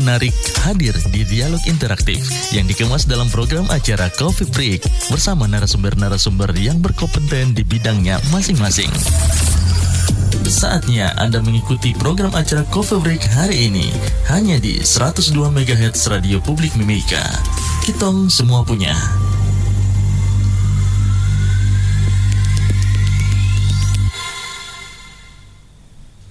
menarik hadir di Dialog Interaktif yang dikemas dalam program acara Coffee Break bersama narasumber-narasumber yang berkompeten di bidangnya masing-masing. Saatnya Anda mengikuti program acara Coffee Break hari ini hanya di 102 MHz Radio Publik Mimika. Kitong semua punya.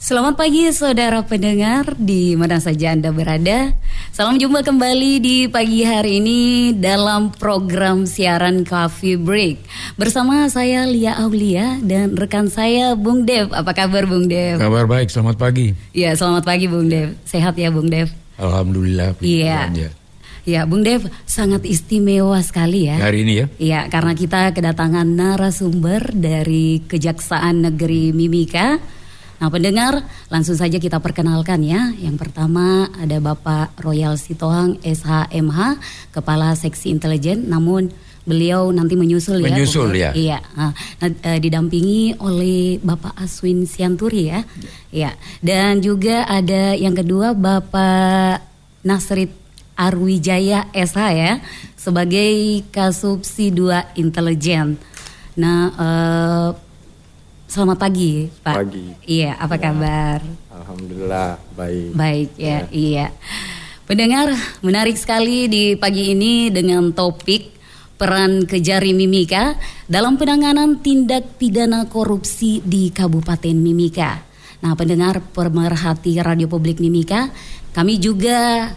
Selamat pagi saudara pendengar di mana saja Anda berada. Salam jumpa kembali di pagi hari ini dalam program siaran Coffee Break. Bersama saya Lia Aulia dan rekan saya Bung Dev. Apa kabar Bung Dev? Kabar baik, selamat pagi. Ya, selamat pagi Bung Dev. Sehat ya Bung Dev? Alhamdulillah. Iya. Ya Bung Dev, sangat istimewa sekali ya hari ini ya. Iya, karena kita kedatangan narasumber dari Kejaksaan Negeri Mimika. Nah pendengar, langsung saja kita perkenalkan ya. Yang pertama ada Bapak Royal Sitohang SHMH, Kepala Seksi Intelijen. Namun beliau nanti menyusul ya. Menyusul ya. Iya. Didampingi oleh Bapak Aswin Sianturi ya. Iya. Dan juga ada yang kedua Bapak Nasrid Arwijaya SH ya, sebagai Kasubsi 2 Intelijen. Nah selamat pagi Pak. Pagi. Iya, apa kabar? Alhamdulillah baik. Baik ya, iya. Pendengar, menarik sekali di pagi ini dengan topik peran Kejari Mimika dalam penanganan tindak pidana korupsi di Kabupaten Mimika. Nah, pendengar pemerhati Radio Publik Mimika, kami juga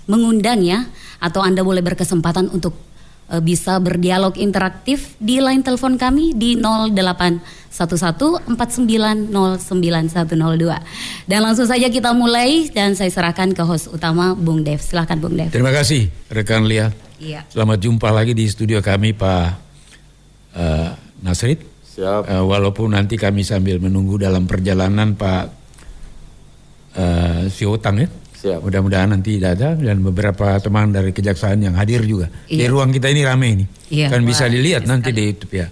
mengundang ya, atau Anda boleh berkesempatan untuk bisa berdialog interaktif di line telepon kami di 081149090102. Dan langsung saja kita mulai dan saya serahkan ke host utama Bung Dev. Silakan Bung Dev. Terima kasih rekan Lia. Iya. Selamat jumpa lagi di studio kami Pak Nasrid. Siap. Walaupun nanti kami sambil menunggu dalam perjalanan Pak Siotang ya. Siap. Mudah-mudahan nanti datang dan beberapa teman dari kejaksaan yang hadir juga. Iya. Di ruang kita ini ramai ini. Iya. Kan bisa Wah, dilihat nanti di YouTube ya.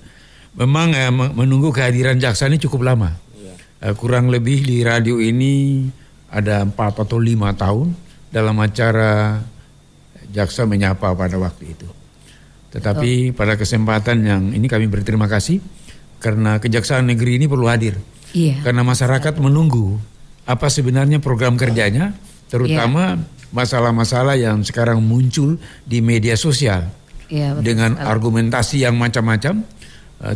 Memang menunggu kehadiran jaksa ini cukup lama. Iya. Kurang lebih di radio ini ada 4 atau 5 tahun dalam acara jaksa menyapa pada waktu itu. Tetapi pada kesempatan yang ini kami berterima kasih karena Kejaksaan Negeri ini perlu hadir. Iya. Karena masyarakat menunggu apa sebenarnya program kerjanya, terutama masalah-masalah yang sekarang muncul di media sosial. Iya, betul dengan sekali. argumentasi yang macam-macam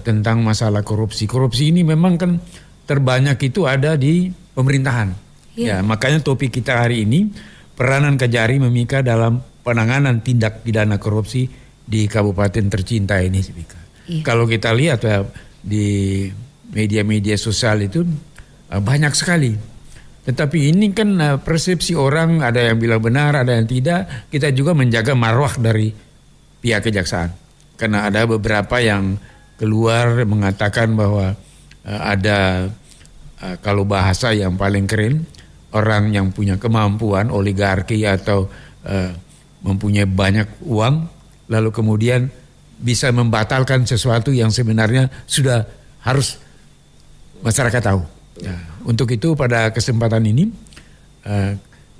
tentang masalah korupsi. Korupsi ini memang kan terbanyak itu ada di pemerintahan. Iya. Ya, makanya topik kita hari ini peranan Kejari Mimika dalam penanganan tindak pidana korupsi di kabupaten tercinta ini. Iya. Kalau kita lihat di media-media sosial itu banyak sekali. Tetapi ini kan persepsi orang, ada yang bilang benar, ada yang tidak. Kita juga menjaga marwah dari pihak kejaksaan. Karena ada beberapa yang keluar mengatakan bahwa ada kalau bahasa yang paling keren, orang yang punya kemampuan, oligarki atau mempunyai banyak uang, lalu kemudian bisa membatalkan sesuatu yang sebenarnya sudah harus masyarakat tahu. Nah, untuk itu pada kesempatan ini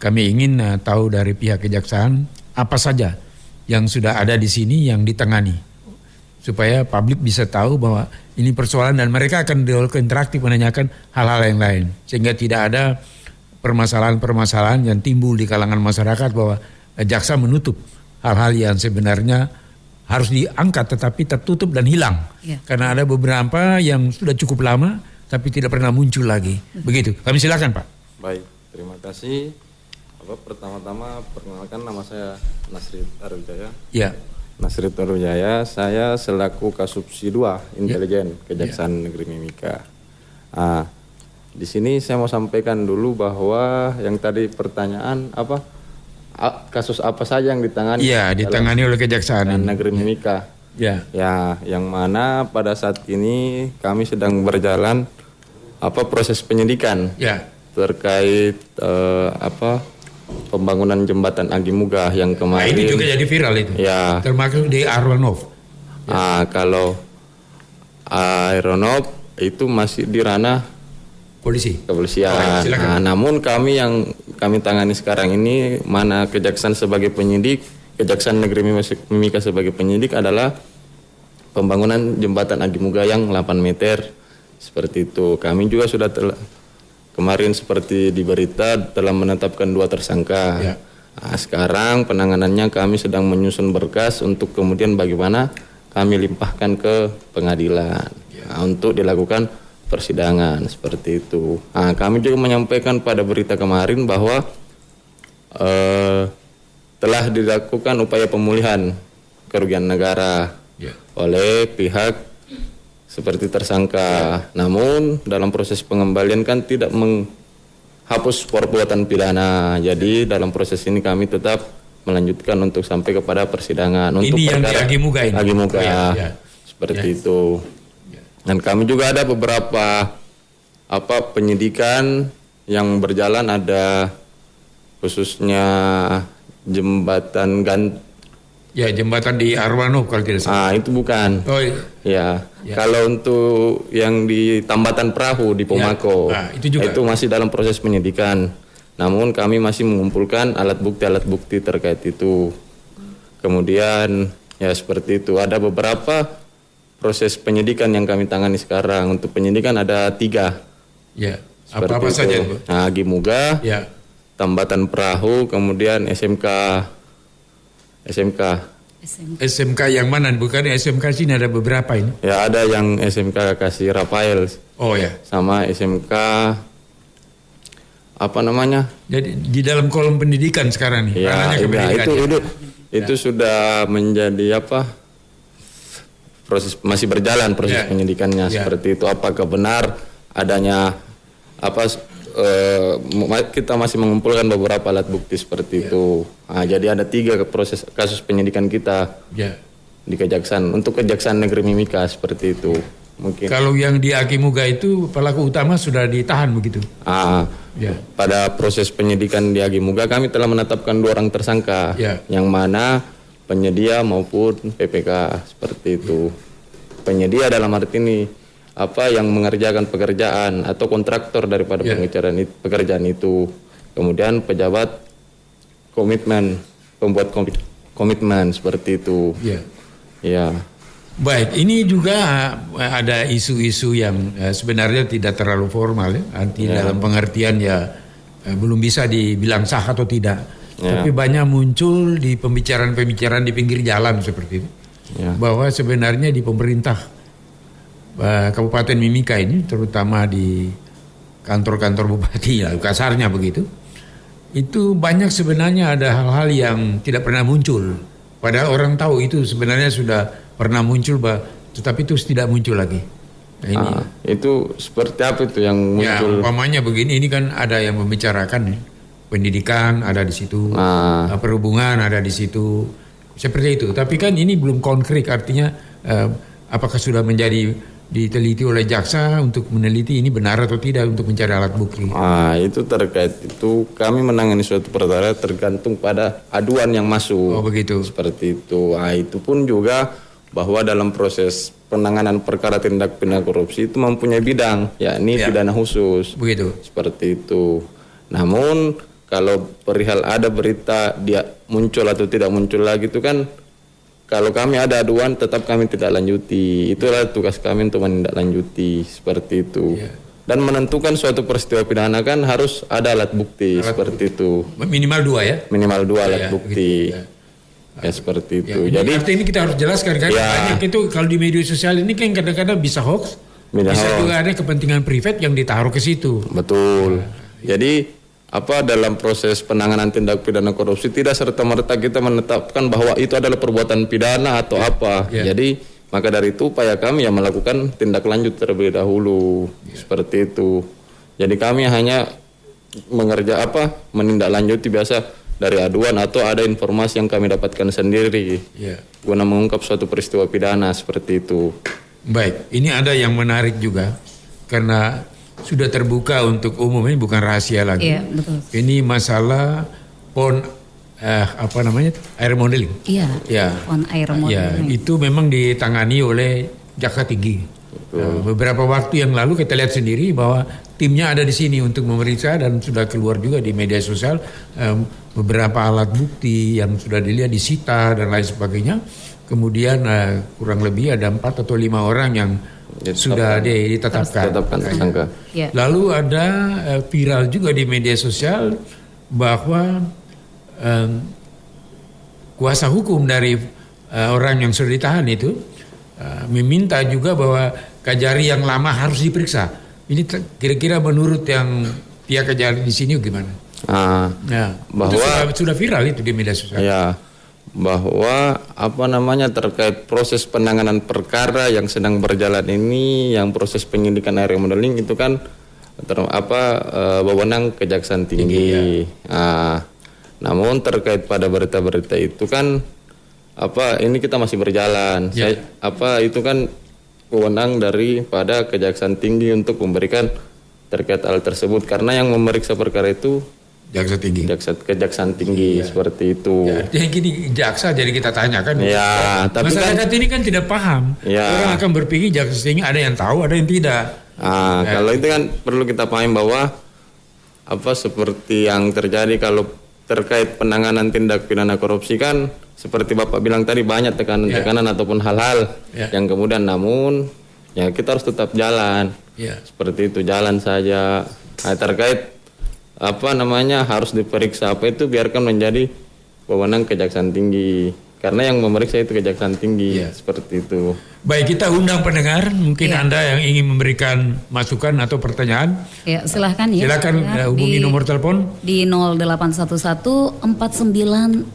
kami ingin tahu dari pihak kejaksaan apa saja yang sudah ada di sini yang ditangani supaya publik bisa tahu bahwa ini persoalan dan mereka akan dialog interaktif menanyakan hal-hal yang lain sehingga tidak ada permasalahan-permasalahan yang timbul di kalangan masyarakat bahwa jaksa menutup hal-hal yang sebenarnya harus diangkat tetapi tertutup dan hilang. Ya. Karena ada beberapa yang sudah cukup lama tapi tidak pernah muncul lagi. Begitu. Kami silakan Pak. Baik, terima kasih. Pertama-tama perkenalkan nama saya Nasrid Arwijaya. Ya. Nasrid Arwijaya, saya selaku Kasubsi 2 Intelijen Kejaksaan Negeri Mimika. Di sini saya mau sampaikan dulu bahwa yang tadi pertanyaan kasus apa saja yang ditangani? Iya, ditangani oleh Kejaksaan Negeri Mimika. Ya. Ya, yang mana pada saat ini kami sedang berjalan proses penyidikan terkait pembangunan jembatan Agi Mugah yang kemarin. Nah, ini juga jadi viral itu. Ya. Termasuk di Aronov. Kalau Aronov itu masih di ranah polisi. kepolisian. Silakan. Namun kami yang kami tangani sekarang ini, mana Kejaksaan sebagai penyidik, Kejaksaan Negeri Mimika sebagai penyidik adalah pembangunan jembatan Agi Mugayang 8 meter seperti itu. Kami juga sudah kemarin seperti di berita telah menetapkan 2 tersangka. Ya. Nah, sekarang penanganannya kami sedang menyusun berkas untuk kemudian bagaimana kami limpahkan ke pengadilan untuk dilakukan persidangan seperti itu. Nah, kami juga menyampaikan pada berita kemarin bahwa telah dilakukan upaya pemulihan kerugian negara oleh pihak seperti tersangka. Namun dalam proses pengembalian kan tidak menghapus perbuatan pidana. Jadi dalam proses ini kami tetap melanjutkan untuk sampai kepada persidangan. Untuk ini yang di Agi Muga ini? Agi Muga, seperti itu. Dan kami juga ada beberapa penyidikan yang berjalan, ada khususnya jembatan jembatan di Arwano kalau tidak salah. itu bukan. Oh, ya. Kalau untuk yang di Tambatan Perahu di Pomako, itu juga. Itu masih dalam proses penyidikan. Namun kami masih mengumpulkan alat bukti terkait itu. Kemudian ya seperti itu, ada beberapa proses penyidikan yang kami tangani sekarang. Untuk penyidikan ada 3. Ya. Apa-apa saja itu? Nah, Agi Muga, Tambatan Perahu, kemudian SMK SMK yang mana? Bukan SMK sini ada beberapa ini. Ya, ada yang SMK Kasih Rafael. Oh ya. Sama SMK apa namanya? Jadi di dalam kolom pendidikan sekarang nih. Ya, itu sudah menjadi proses masih berjalan proses penyidikannya seperti itu. Apakah benar adanya kita masih mengumpulkan beberapa alat bukti seperti itu. Nah, jadi ada 3 proses kasus penyidikan kita di Kejaksaan, untuk Kejaksaan Negeri Mimika seperti itu. Mungkin kalau yang di Agi Muga itu pelaku utama sudah ditahan begitu. Pada proses penyidikan di Agi Muga kami telah menetapkan 2 orang tersangka, yang mana penyedia maupun PPK seperti itu. Penyedia dalam arti ini yang mengerjakan pekerjaan atau kontraktor daripada pekerjaan itu. Kemudian pejabat komitmen, pembuat komitmen seperti itu. Ya. Baik, ini juga ada isu-isu yang sebenarnya tidak terlalu formal, dalam pengertian belum bisa dibilang sah atau tidak. Tapi banyak muncul di pembicaraan-pembicaraan di pinggir jalan seperti itu. Bahwa sebenarnya di pemerintah Kabupaten Mimika ini, terutama di kantor-kantor bupati, kasarnya begitu, itu banyak sebenarnya ada hal-hal yang tidak pernah muncul. Padahal orang tahu itu sebenarnya sudah pernah muncul, tetapi itu tidak muncul lagi. Nah, ini itu seperti apa itu yang muncul? Umpamanya begini, ini kan ada yang membicarakan pendidikan ada di situ, perhubungan ada di situ, seperti itu. Tapi kan ini belum konkret, artinya apakah sudah menjadi diteliti oleh jaksa untuk meneliti ini benar atau tidak untuk mencari alat bukti. Itu terkait itu kami menangani suatu perkara tergantung pada aduan yang masuk. Oh begitu. Seperti itu. Itu pun juga bahwa dalam proses penanganan perkara tindak pidana korupsi itu mempunyai bidang, yakni pidana khusus. Begitu. Seperti itu. Namun kalau perihal ada berita dia muncul atau tidak muncul lagi itu kan, kalau kami ada aduan tetap kami tidak lanjuti. Itulah tugas kami untuk menindaklanjuti seperti itu. Dan menentukan suatu peristiwa pidana kan harus ada alat bukti seperti itu. Minimal 2 ya? Minimal 2 alat bukti. Seperti itu. Jadi arti ini kita harus jelaskan kan banyak itu kalau di media sosial ini kan kadang-kadang bisa hoax. Bisa juga ada kepentingan privat yang ditaruh ke situ. Betul. Jadi dalam proses penanganan tindak pidana korupsi tidak serta-merta kita menetapkan bahwa itu adalah perbuatan pidana atau apa. Jadi maka dari itu upaya kami melakukan tindak lanjut terlebih dahulu. Seperti itu. Jadi kami hanya menindaklanjuti biasa dari aduan atau ada informasi yang kami dapatkan sendiri. Guna mengungkap suatu peristiwa pidana seperti itu. Baik, ini ada yang menarik juga karena sudah terbuka untuk umum, ini bukan rahasia lagi. Betul. Ini masalah PON air modeling. PON air modeling. Itu memang ditangani oleh Jaksa Tinggi. Beberapa waktu yang lalu kita lihat sendiri bahwa timnya ada di sini untuk memeriksa dan sudah keluar juga di media sosial beberapa alat bukti yang sudah dilihat disita dan lain sebagainya. Kemudian kurang lebih ada 4 atau 5 orang yang sudah ditetapkan. Tersangka. Ya. Lalu ada viral juga di media sosial bahwa kuasa hukum dari orang yang sudah ditahan itu meminta juga bahwa Kajari yang lama harus diperiksa. Ini kira-kira menurut yang pihak Kajari di sini gimana? Bahwa itu sudah viral itu di media sosial. Ya, bahwa terkait proses penanganan perkara yang sedang berjalan ini, yang proses penyidikan area modeling itu kan wewenang Kejaksaan Tinggi. Namun terkait pada berita-berita itu kan ini kita masih berjalan. Itu kan wewenang daripada Kejaksaan Tinggi untuk memberikan terkait hal tersebut, karena yang memeriksa perkara itu Kejaksaan Tinggi seperti itu. Jadi gini, jaksa jadi kita tanyakan. Ya, tapi masyarakat ini kan tidak paham. Orang akan berpikir jaksa tinggi ada yang tahu, ada yang tidak. Kalau itu kan perlu kita pahami bahwa seperti yang terjadi kalau terkait penanganan tindak pidana korupsi kan seperti Bapak bilang tadi banyak tekanan-tekanan ataupun hal-hal yang kemudian, namun ya kita harus tetap jalan. Seperti itu, jalan saja. Terkait harus diperiksa itu biarkan menjadi wewenang Kejaksaan Tinggi, karena yang memeriksa itu Kejaksaan Tinggi. Seperti itu. Baik, kita undang pendengar, mungkin Anda yang ingin memberikan masukan atau pertanyaan. Ya, silahkan ya. Silakan hubungi nomor telepon di 0811 4909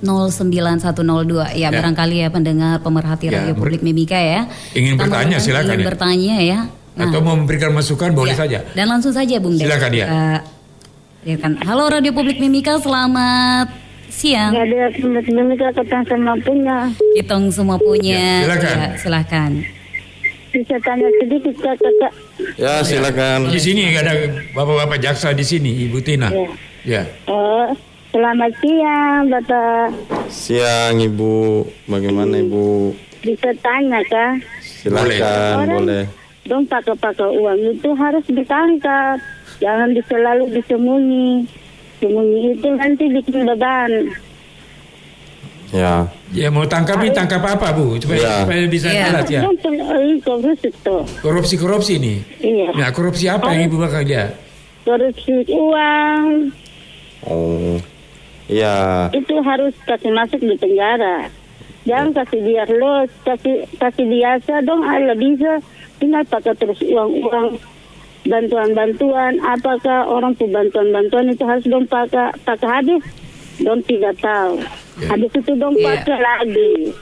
Ya, barangkali ya pendengar pemerhati Radio Publik Mimika ya. Ingin bertanya silakan. Ingin bertanya ya. Atau mau memberikan masukan boleh saja. Dan langsung saja Bung Dek. Silakan ya. Halo Radio Publik Mimika, selamat siang. Radio Publik Mimika kita semua punya. Kitong semua punya. Silakan. Silakan. Bisa tanya sedikit Kakak? Ya, silakan. Di sini ada bapak-bapak jaksa di sini, Ibu Tina. Ya. Selamat siang, Bapak. Siang, Ibu. Bagaimana, Ibu? Bisa tanya kah? Silakan, boleh. Dong pakai uang itu harus ditangkap. Jangan selalu disembunyi. Sembunyi itu nanti bikin beban. Ya mau tangkap apa Bu? Supaya bisa jelas ya. Korupsi ini. Iya. Nah, korupsi apa yang Ibu bakal lihat? Korupsi uang. Iya. Itu harus kasih masuk di penjara. Jangan kasih dia los, kasih biasa dong, bisa. Tinggal pakai terus uang-uang bantuan-bantuan, apakah orang tuh bantuan-bantuan itu harus dong pakai habis, dong tidak tahu. Habis itu dong pakai lagi.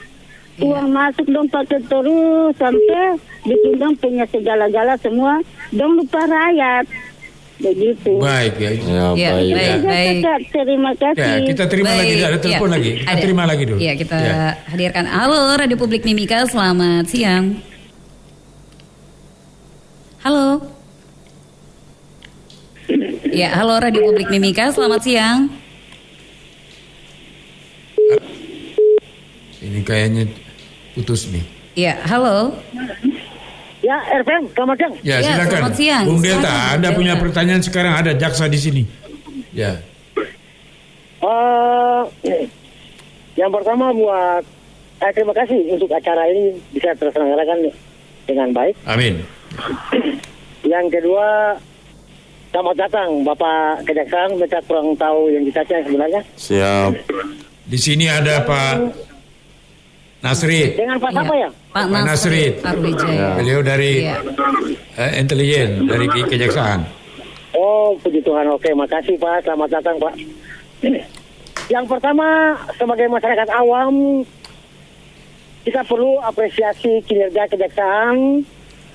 Uang masuk dong pakai terus sampai bikin dong punya segala-gala semua, dong lupa rakyat. Begitu. Baik ya. Baik. Terima kasih. Ya, kita terima lagi, ada telepon lagi. Kita terima lagi dulu. Ya, kita hadirkan. Halo Radio Publik Mimika, selamat siang. Halo. Ya, halo Radio Publik Mimika, selamat siang. Ini kayaknya putus nih. Ya, halo. Ya, RFM, selamat siang. Ya, silakan. Selamat siang. Bung Delta, Anda punya pertanyaan sekarang, ada jaksa di sini. Ya. Yang pertama terima kasih untuk acara ini bisa terselenggarakan dengan baik. Amin. Yang kedua, selamat datang Bapak Kejaksaan, kita kurang tahu yang ditanya sebenarnya. Siap. Di sini ada Pak Nasrid. Dengan Pak siapa ya? Pak Nasrid. Arwijaya. Beliau dari intelijen, dari Kejaksaan. Oh, puji Tuhan. Oke, makasih Pak. Selamat datang Pak. Yang pertama, sebagai masyarakat awam, kita perlu apresiasi kinerja Kejaksaan.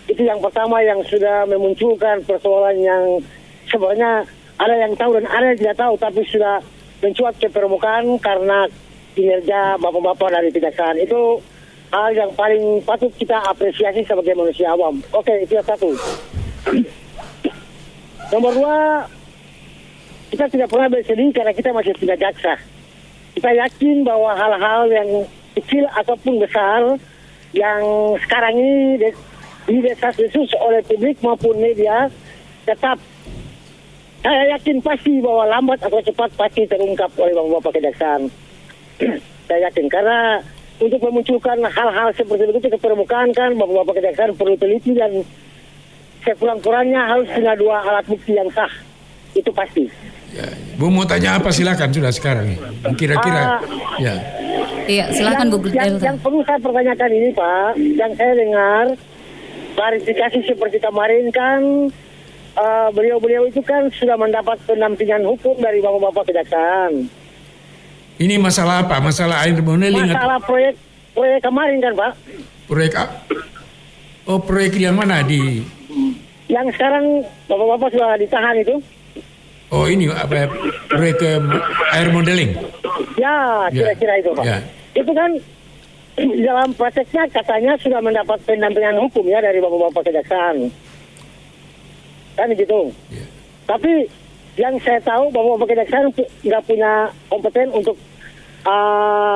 Itu yang pertama yang sudah memunculkan persoalan yang sebenarnya ada yang tahu dan ada yang tidak tahu, tapi sudah mencuat ke permukaan karena kinerja bapak-bapak dari Kejaksaan. Itu hal yang paling patut kita apresiasi sebagai manusia awam. Oke, itu yang satu. Nomor dua, kita tidak pernah bersedih karena kita masih punya jaksa. Kita yakin bahwa hal-hal yang kecil ataupun besar yang sekarang ini didesas-desus oleh publik maupun media, tetap saya yakin pasti bahwa lambat atau cepat pasti terungkap oleh Bapak Kejaksaan. Saya yakin karena untuk memunculkan hal-hal seperti itu ke permukaan kan Bapak Kejaksaan perlu teliti dan sekurang-kurangnya harus punya 2 alat bukti yang sah. Itu pasti. Ya, Bu mau tanya apa silakan sudah sekarang. Kira-kira ya. Iya, silakan Bu Delta. Yang perlu saya pertanyakan ini Pak, yang saya dengar klarifikasi seperti kemarin kan beliau-beliau itu kan sudah mendapat pendampingan hukum dari Bapak Kejaksaan. Ini masalah apa? Masalah air modeling? Masalah proyek kemarin kan Pak? Proyek proyek yang mana di? Yang sekarang Bapak-bapak sudah ditahan itu? Oh ini apa proyek air modeling? Ya, kira-kira itu Pak. Ya. Itu kan di dalam prosesnya katanya sudah mendapat pendampingan hukum ya dari Bapak-bapak Kejaksaan. Kan gitu. Ya. Tapi yang saya tahu Bapak-bapak Kejaksaan nggak punya kompeten untuk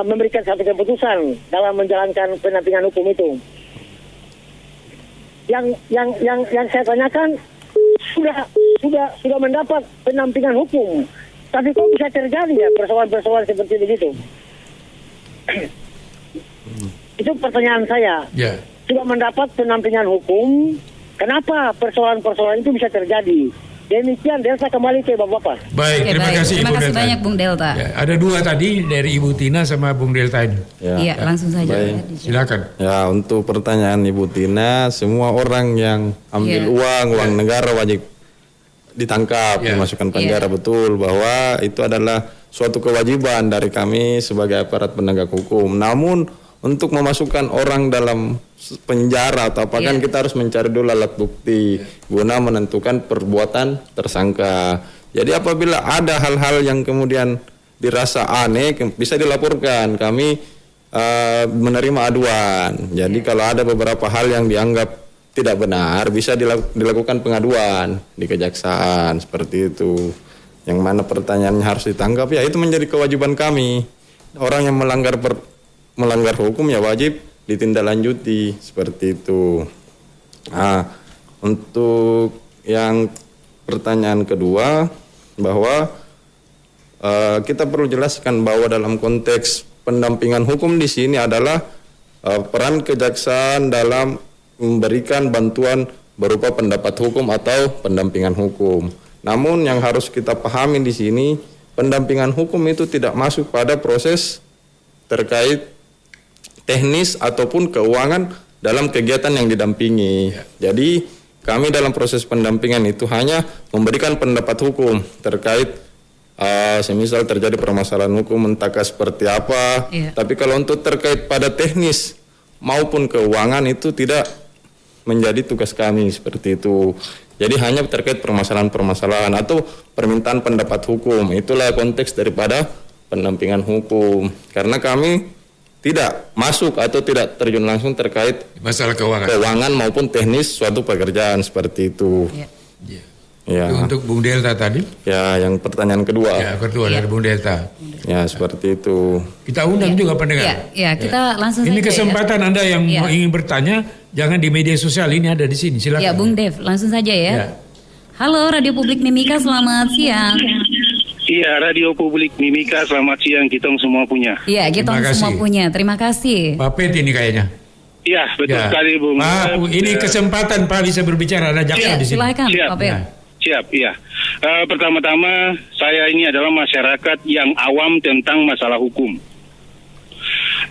memberikan satu keputusan dalam menjalankan pendampingan hukum itu. Yang saya tanyakan sudah mendapat pendampingan hukum, tapi kok bisa terjadi ya persoalan-persoalan seperti begitu? Itu pertanyaan saya. Ya. Sudah mendapat pendampingan hukum, kenapa persoalan-persoalan itu bisa terjadi? Demikian Delta kembali ke Bapak-bapak. Baik, terima kasih Terima Ibu kasih Delta. banyak Bung Delta. Ya, ada 2 tadi dari Ibu Tina sama Bung Delta ini. Iya, langsung saja. Baik. Silakan. Ya, untuk pertanyaan Ibu Tina, semua orang yang ambil uang negara wajib ditangkap, dimasukkan penjara, betul bahwa itu adalah suatu kewajiban dari kami sebagai aparat penegak hukum. Namun untuk memasukkan orang dalam penjara atau apa kan kita harus mencari dulu alat bukti guna menentukan perbuatan tersangka. Jadi apabila ada hal-hal yang kemudian dirasa aneh bisa dilaporkan. Kami menerima aduan. Jadi kalau ada beberapa hal yang dianggap tidak benar bisa dilakukan pengaduan di kejaksaan seperti itu. Yang mana pertanyaannya harus ditangkap ya itu menjadi kewajiban kami. Orang yang melanggar hukum ya wajib ditindaklanjuti seperti itu. Nah, untuk yang pertanyaan kedua bahwa kita perlu jelaskan bahwa dalam konteks pendampingan hukum di sini adalah peran kejaksaan dalam memberikan bantuan berupa pendapat hukum atau pendampingan hukum. Namun yang harus kita pahami di sini pendampingan hukum itu tidak masuk pada proses terkait teknis ataupun keuangan dalam kegiatan yang didampingi. Jadi kami dalam proses pendampingan itu hanya memberikan pendapat hukum terkait semisal terjadi permasalahan hukum entahkah seperti apa. Tapi kalau untuk terkait pada teknis maupun keuangan itu tidak menjadi tugas kami seperti itu. Jadi hanya terkait permasalahan-permasalahan atau permintaan pendapat hukum. Itulah konteks daripada pendampingan hukum. Karena kami tidak masuk atau tidak terjun langsung terkait masalah keuangan maupun teknis suatu pekerjaan seperti itu. Ya. Itu untuk Bung Delta tadi. Ya, yang pertanyaan kedua. Ya, kedua dari Bung Delta. Ya, seperti itu. Kita undang juga pendengar. Ya, kita langsung Ini saja. kesempatan Anda yang mau ingin bertanya, jangan di media sosial, ini ada di sini. Silakan. Ya, Bung Dev, langsung saja ya. Ya. Halo Radio Publik Mimika, selamat siang. Iya, Radio Publik Mimika, selamat siang. Kita semua punya. Iya, kita Terima semua kasih. punya. Terima kasih. Pak Pet ini kayaknya. Iya, betul sekali, Bung. Pak, ini kesempatan Pak bisa berbicara, ada jaksa di sini. Silakan, Siap. Pak Pet. Siap, iya. Pertama-tama, saya ini adalah masyarakat yang awam tentang masalah hukum.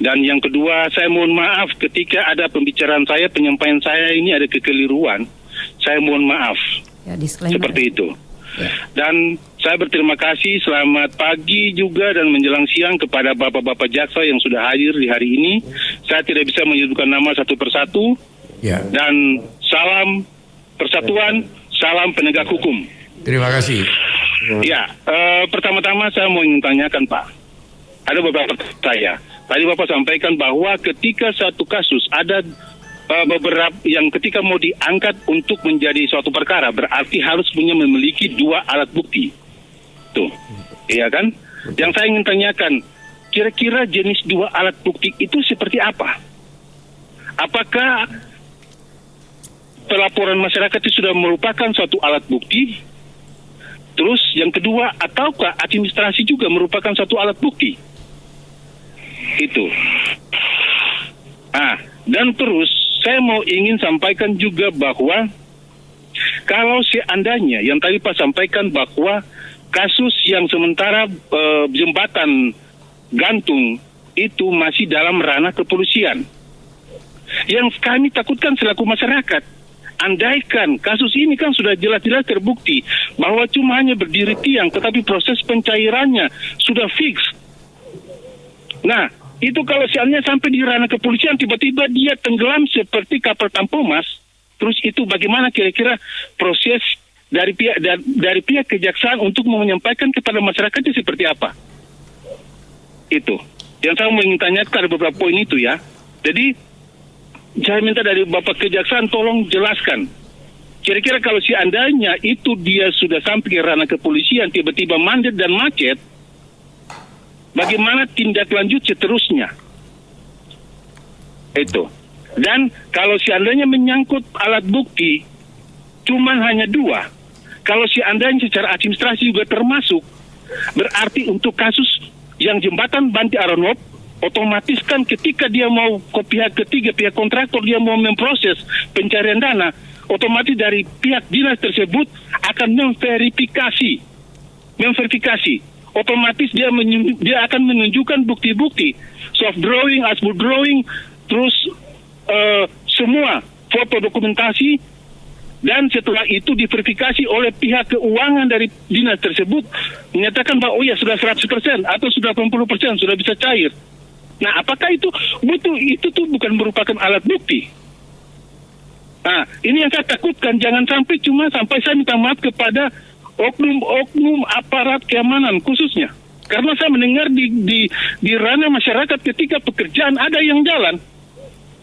Dan yang kedua, saya mohon maaf ketika ada pembicaraan saya, penyampaian saya ini ada kekeliruan. Saya mohon maaf. Ya, disclaimer. Seperti itu. Dan saya berterima kasih, selamat pagi juga dan menjelang siang kepada bapak-bapak jaksa yang sudah hadir di hari ini. Saya tidak bisa menyebutkan nama satu persatu. Ya. Dan salam persatuan, salam penegak hukum. Terima kasih. Ya, pertama-tama saya mau ingin tanyakan Pak. Ada beberapa saya. Tadi Bapak sampaikan bahwa ketika satu kasus ada beberapa yang ketika mau diangkat untuk menjadi suatu perkara berarti harus memiliki 2 alat bukti. Tuh, iya kan? Yang saya ingin tanyakan, kira-kira jenis 2 alat bukti itu seperti apa? Apakah pelaporan masyarakat itu sudah merupakan suatu alat bukti? Terus yang kedua, ataukah administrasi juga merupakan suatu alat bukti? Itu. Dan terus saya mau ingin sampaikan juga bahwa kalau seandainya yang tadi Pak sampaikan bahwa kasus yang sementara jembatan gantung itu masih dalam ranah kepolisian. Yang kami takutkan selaku masyarakat, andaikan kasus ini kan sudah jelas-jelas terbukti bahwa cuma hanya berdiri tiang, tetapi proses pencairannya sudah fix. Nah, itu kalau seandainya sampai di ranah kepolisian, tiba-tiba dia tenggelam seperti kapal Tampomas, terus itu bagaimana kira-kira proses dari pihak kejaksaan untuk menyampaikan kepada masyarakat itu seperti apa? Itu. Yang saya mau tanyakan ada beberapa poin itu ya. Jadi, saya minta dari Bapak Kejaksaan tolong jelaskan. Kira-kira kalau seandainya itu dia sudah sampai ke ranah kepolisian, tiba-tiba mandat dan macet, bagaimana tindak lanjut seterusnya? Itu. Dan kalau seandainya menyangkut alat bukti, cuman hanya 2. Kalau seandainya secara administrasi juga termasuk, berarti untuk kasus yang jembatan Banti Aronop, otomatis kan ketika dia mau ke pihak ketiga, pihak kontraktor, dia mau memproses pencarian dana, otomatis dari pihak dinas tersebut akan memverifikasi. Otomatis dia akan menunjukkan bukti-bukti, soft drawing, asbul drawing, terus semua foto dokumentasi, dan setelah itu diverifikasi oleh pihak keuangan dari dinas tersebut menyatakan bahwa oh ya sudah 100% atau sudah 80% sudah bisa cair. Nah, apakah itu tuh bukan merupakan alat bukti? Nah, ini yang saya takutkan, jangan sampai saya minta maaf kepada oknum aparat keamanan khususnya. Karena saya mendengar di ranah masyarakat ketika pekerjaan ada yang jalan,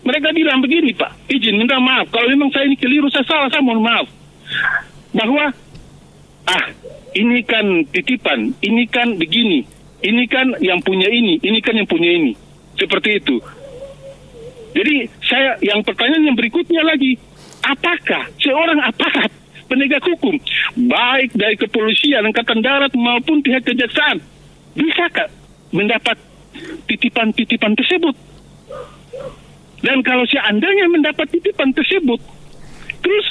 mereka bilang begini, Pak, izin minta maaf, kalau memang saya ini keliru, saya salah, saya mohon maaf. Bahwa, ini kan titipan, ini kan begini, ini kan yang punya ini kan yang punya ini. Seperti itu. Jadi yang pertanyaan yang berikutnya lagi, apakah seorang aparat penegak hukum, baik dari kepolisian, angkatan darat maupun pihak kejaksaan, bisakah mendapat titipan-titipan tersebut? Dan kalau seandainya mendapat titipan tersebut, terus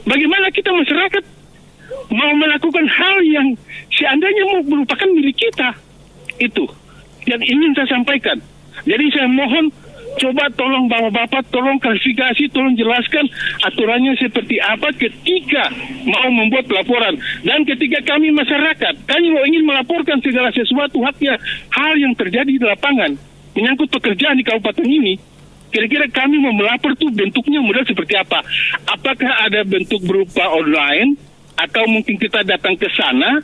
bagaimana kita masyarakat mau melakukan hal yang seandainya merupakan milik kita? Itu yang ingin saya sampaikan. Jadi saya mohon, coba tolong Bapak, tolong klarifikasi, tolong jelaskan aturannya seperti apa ketika mau membuat laporan. Dan ketika kami masyarakat, kami mau ingin melaporkan segala sesuatu haknya, hal yang terjadi di lapangan, menyangkut pekerjaan di kabupaten ini, kira-kira kami mau melapor tuh bentuknya model seperti apa? Apakah ada bentuk berupa online, atau mungkin kita datang ke sana,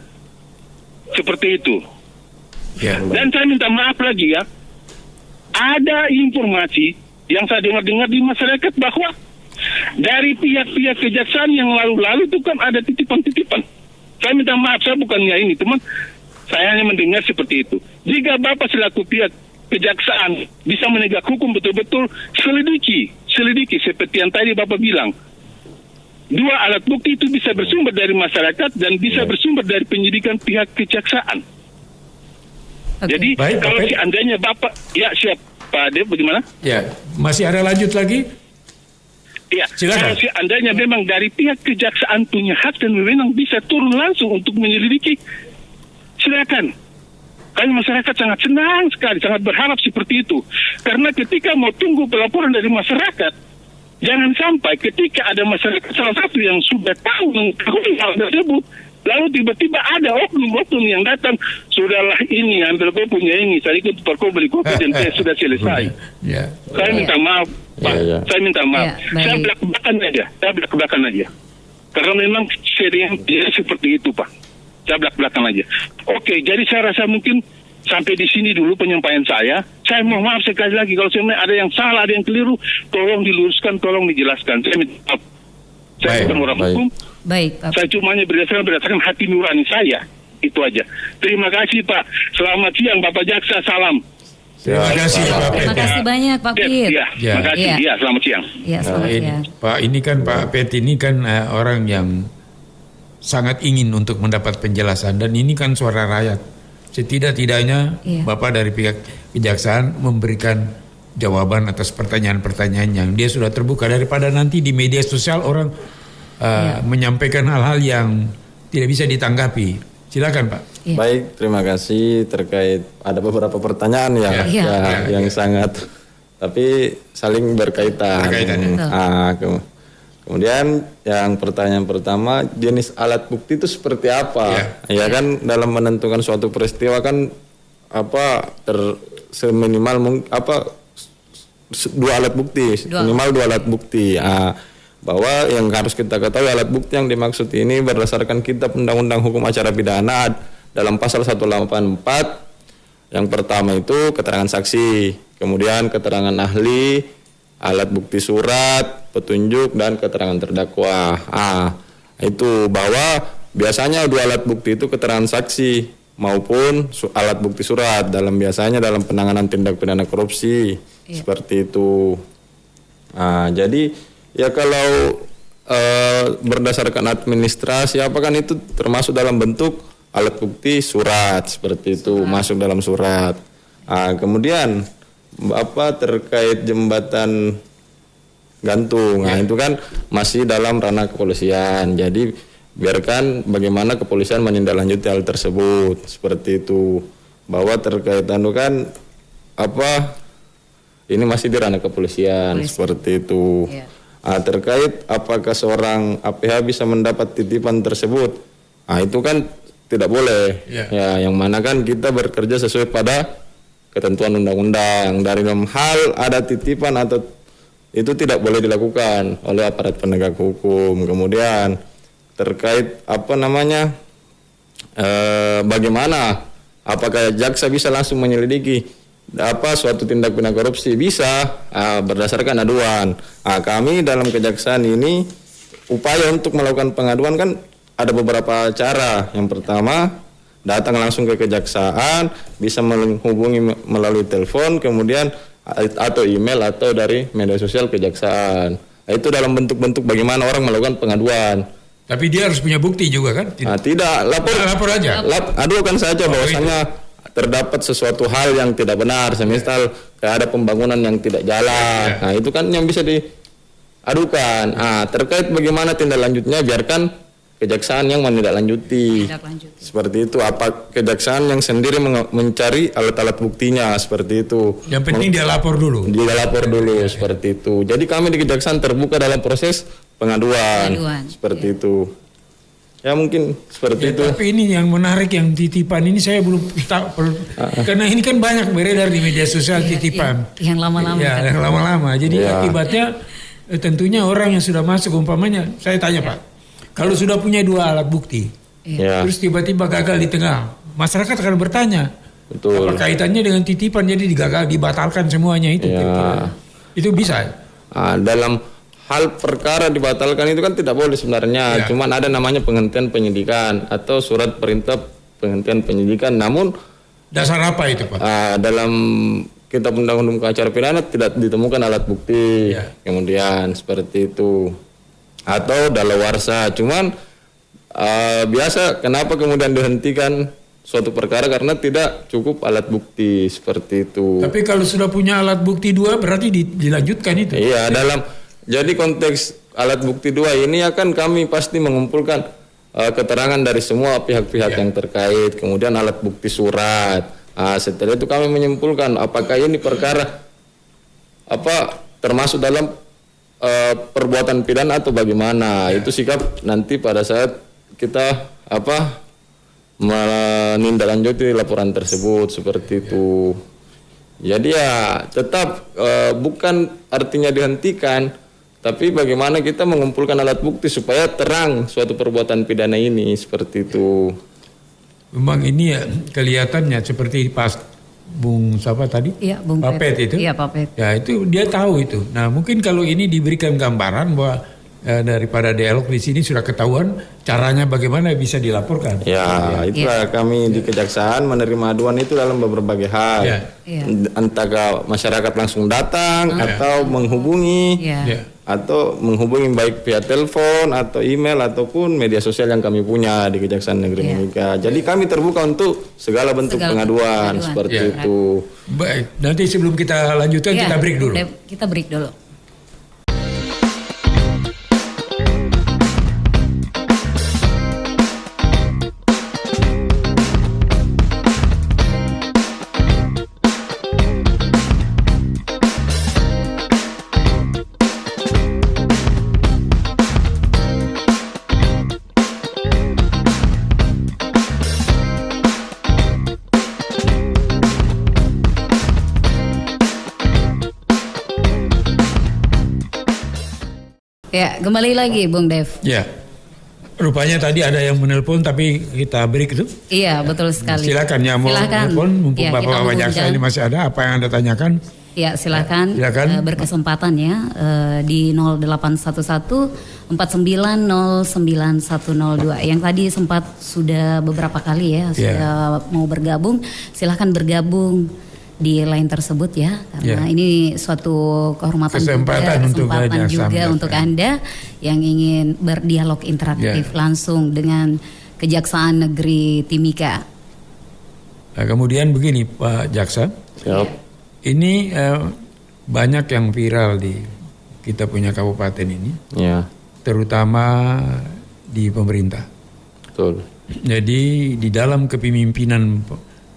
seperti itu. Ya. Dan saya minta maaf lagi ya, ada informasi yang saya dengar di masyarakat bahwa dari pihak-pihak kejaksaan yang lalu-lalu itu kan ada titipan-titipan. Saya minta maaf, saya bukannya ini, teman. Saya hanya mendengar seperti itu. Jika Bapak selaku pihak kejaksaan bisa menegak hukum betul-betul, selidiki seperti yang tadi Bapak bilang. 2 alat bukti itu bisa bersumber dari masyarakat dan bisa bersumber dari penyidikan pihak kejaksaan. Okay. Jadi baik, kalau Bapak. seandainya Bapak, ya siap Pak Dev, bagaimana? Ya, masih ada lanjut lagi? Ya, Silakan. kalau seandainya memang dari pihak kejaksaan punya hak dan wewenang bisa turun langsung untuk menyelidiki, silakan. Kami masyarakat sangat senang sekali, sangat berharap seperti itu. Karena ketika mau tunggu pelaporan dari masyarakat, jangan sampai ketika ada masyarakat salah satu yang sudah tahu mengetahui hal tersebut, lalu tiba-tiba ada oknum-oknum yang datang, sudahlah ini, ambil kau punya ini, saya ikut tukar kau beli kopi dan saya sudah selesai. Ya. Saya minta maaf, Pak. Saya minta maaf. Ya, Saya baik. belak-belakan aja. Karena memang sering dia seperti itu, Pak. Saya belak-belakan aja. Oke, jadi saya rasa mungkin sampai di sini dulu penyampaian saya. Saya mohon maaf sekali lagi kalau sebenarnya ada yang salah, ada yang keliru, tolong diluruskan, tolong dijelaskan. Saya minta maaf. Saya bukan orang hukum. Baik, Pak. Saya cuma hanya berdasarkan hati nurani saya. Itu aja. Terima kasih, Pak. Selamat siang, Bapak Jaksa. Salam. Terima kasih Pak Pet. Terima kasih banyak Pak Pit. Ya, Ya. terima kasih. Ya. Ya, selamat siang. Ya, selamat siang. Pak ini kan Pak Pet ini kan orang yang sangat ingin untuk mendapat penjelasan dan ini kan suara rakyat. Setidak-tidaknya Iya. Bapak dari pihak kejaksaan memberikan jawaban atas pertanyaan-pertanyaan yang dia sudah terbuka daripada nanti di media sosial orang menyampaikan hal-hal yang tidak bisa ditanggapi. Silakan Pak. Iya. Baik, terima kasih. Terkait ada beberapa pertanyaan Iya. yang sangat tapi saling berkaitan. Kemudian yang pertanyaan pertama, jenis alat bukti itu seperti apa? Ya kan dalam menentukan suatu peristiwa kan seminimal dua alat bukti, minimal dua alat bukti. Bahwa yang harus kita ketahui alat bukti yang dimaksud ini berdasarkan Kitab Undang-Undang Hukum Acara Pidana dalam pasal 184. Yang pertama itu keterangan saksi, kemudian keterangan ahli, alat bukti surat, petunjuk, dan keterangan terdakwa. Itu bahwa biasanya dua alat bukti itu keterangan saksi maupun alat bukti surat biasanya dalam penanganan tindak pidana korupsi. Seperti itu. Jadi ya kalau berdasarkan administrasi kan itu termasuk dalam bentuk alat bukti surat seperti itu, masuk dalam surat. Kemudian terkait jembatan gantung, itu kan masih dalam ranah kepolisian. Jadi biarkan bagaimana kepolisian menindaklanjuti hal tersebut seperti itu. Bahwa terkait kan ini masih di ranah kepolisian seperti itu. Terkait apakah seorang APH bisa mendapat titipan tersebut, itu kan tidak boleh. Ya, yang mana kan kita bekerja sesuai pada ketentuan undang-undang. Dari dalam hal ada titipan atau itu tidak boleh dilakukan oleh aparat penegak hukum. Kemudian terkait bagaimana apakah jaksa bisa langsung menyelidiki suatu tindak pidana korupsi? Bisa, berdasarkan aduan. Kami dalam kejaksaan ini upaya untuk melakukan pengaduan kan ada beberapa cara. Yang pertama, datang langsung ke kejaksaan, bisa menghubungi melalui telepon, kemudian atau email atau dari media sosial kejaksaan. Itu dalam bentuk-bentuk bagaimana orang melakukan pengaduan. Tapi dia harus punya bukti juga kan? Tidak, lapor aja. Adukan saja bahwasanya terdapat sesuatu hal yang tidak benar, semisal kayak ada pembangunan yang tidak jalan. Itu kan yang bisa diadukan. Terkait bagaimana tindak lanjutnya, biarkan kejaksaan yang menindaklanjuti. Seperti itu. Apa kejaksaan yang sendiri mencari alat-alat buktinya seperti itu. Yang penting dia lapor dulu. Seperti itu. Jadi kami di kejaksaan terbuka dalam proses pengaduan. Seperti itu. Ya mungkin seperti itu. Tapi ini yang menarik yang titipan ini saya belum tahu karena ini kan banyak beredar di media sosial titipan. Yang lama-lama. Ya, yang lama-lama. Jadi akibatnya tentunya orang yang sudah masuk umpamanya, saya tanya Pak, kalau sudah punya dua alat bukti, terus tiba-tiba gagal di tengah, masyarakat akan bertanya, apa kaitannya dengan titipan? Jadi dibatalkan semuanya itu. Itu bisa. Dalam hal perkara dibatalkan itu kan tidak boleh sebenarnya. Cuman ada namanya penghentian penyidikan atau surat perintah penghentian penyidikan. Namun dasar apa itu Pak? Dalam Kitab Undang-Undang Hukum Acara Pidana tidak ditemukan alat bukti. Kemudian seperti itu. Atau daluarsa. Cuman biasa kenapa kemudian dihentikan suatu perkara karena tidak cukup alat bukti seperti itu. Tapi kalau sudah punya alat bukti dua berarti dilanjutkan itu. Iya, jadi konteks alat bukti dua ini akan kami pasti mengumpulkan keterangan dari semua pihak-pihak yang terkait, kemudian alat bukti surat. Setelah itu kami menyimpulkan apakah ini perkara termasuk dalam perbuatan pidana atau bagaimana. Itu sikap nanti pada saat kita menindaklanjuti laporan tersebut seperti itu. Jadi ya tetap bukan artinya dihentikan, tapi bagaimana kita mengumpulkan alat bukti supaya terang suatu perbuatan pidana ini seperti itu. Memang ini ya kelihatannya seperti pas Bung siapa tadi? Iya, Bung Papet itu. Iya, Papet. Ya itu dia tahu itu. Nah mungkin kalau ini diberikan gambaran bahwa daripada dialog di sini sudah ketahuan caranya bagaimana bisa dilaporkan. Ya, itulah kami di Kejaksaan menerima aduan itu dalam berbagai hal. Ya. Entah ke masyarakat langsung datang atau menghubungi atau menghubungi baik via telepon atau email ataupun media sosial yang kami punya di Kejaksaan Negeri Mimika. Jadi kami terbuka untuk segala bentuk pengaduan seperti itu. Baik, nanti sebelum kita lanjutkan kita break dulu. Kita break dulu. Ya, kembali lagi Bung Dev. Ya, rupanya tadi ada yang menelpon tapi kita break itu. Iya, betul sekali. Silakan ya mau menelpon, mumpung Bapak Jaksa ini masih ada, apa yang Anda tanyakan? Ya, silakan. Berkesempatan ya di 0811 49090102. Yang tadi sempat sudah beberapa kali ya sudah mau bergabung, silakan bergabung di line tersebut ya, karena ini suatu kehormatan kesempatan juga untuk Anda yang ingin berdialog interaktif langsung dengan Kejaksaan Negeri Timika. Nah, kemudian begini Pak Jaksa, ini banyak yang viral di kita punya kabupaten ini, terutama di pemerintah. Betul. Jadi di dalam kepemimpinan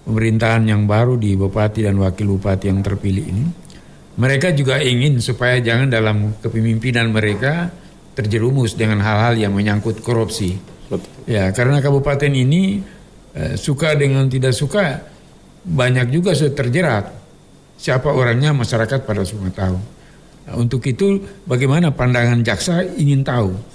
pemerintahan yang baru di Bupati dan Wakil Bupati yang terpilih ini, mereka juga ingin supaya jangan dalam kepemimpinan mereka terjerumus dengan hal-hal yang menyangkut korupsi. Betul. Ya, karena kabupaten ini suka dengan tidak suka banyak juga sudah terjerat. Siapa orangnya masyarakat pada semua tahu. Nah, untuk itu bagaimana pandangan jaksa ingin tahu